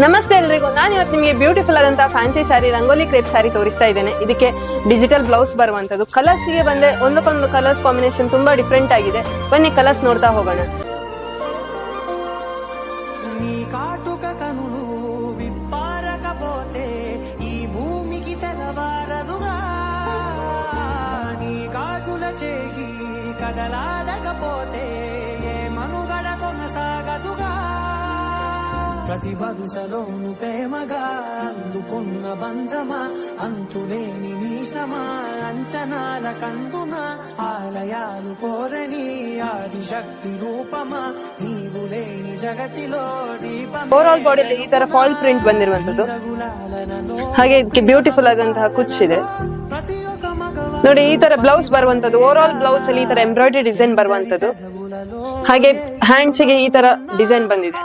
ನಮಸ್ತೆ ಎಲ್ರಿಗೂ. ನಾನು ಇವತ್ತು ನಿಮಗೆ ಬ್ಯೂಟಿಫುಲ್ ಆದಂತಹ ಫ್ಯಾನ್ಸಿ ಸ್ಯಾರಿ, ರಂಗೋಲಿ ಕ್ರೇಪ್ ಸ್ಯಾರಿ ತೋರಿಸ್ತಾ ಇದ್ದೇನೆ. ಇದಕ್ಕೆ ಡಿಜಿಟಲ್ ಬ್ಲೌಸ್ ಬರುವಂತದ್ದು. ಕಲರ್ಸ್ ಗೆ ಬಂದೆ ಒಂದಕ್ಕೊಂದು ಕಲರ್ಸ್ ಕಾಂಬಿನೇಷನ್ ತುಂಬಾ ಡಿಫ್ರೆಂಟ್ ಆಗಿದೆ. ಬನ್ನಿ ಕಲರ್ಸ್ ನೋಡ್ತಾ ಹೋಗೋಣ. ప్రతి వరుసలోను ప్రేమగా అందుకున్న బంధమా, అంతులేని నీశమా, అంచనాల కందున ఆలయాలు కోరని ఆదిశక్తి రూపమా, నీవు లేని జగతిలో దీపం. ಓವರ್ ಆಲ್ ಬಾಡಿಯಲ್ಲಿ ಈ ತರ ಫಾಯಿಲ್ ಪ್ರಿಂಟ್ ಬಂದಿರುವಂತದ್ದು. ಹಾಗೆ ಇದಕ್ಕೆ ಬ್ಯೂಟಿಫುಲ್ ಆದಂತಹ ಕುಚ್ಚಿದೆ ನೋಡಿ. ಈ ತರ ಬ್ಲೌಸ್ ಬರುವಂತದ್ದು. ಓವರ್ ಆಲ್ ಬ್ಲೌಸ್ ಅಲ್ಲಿ ಈ ತರ ಎಂಬ್ರಾಯ್ಡರಿ ಡಿಸೈನ್ ಬರುವಂತದ್ದು. ಹಾಗೆ ಹ್ಯಾಂಡ್ಸ್ ಗೆ ಈ ತರ ಡಿಸೈನ್ ಬಂದಿದೆ.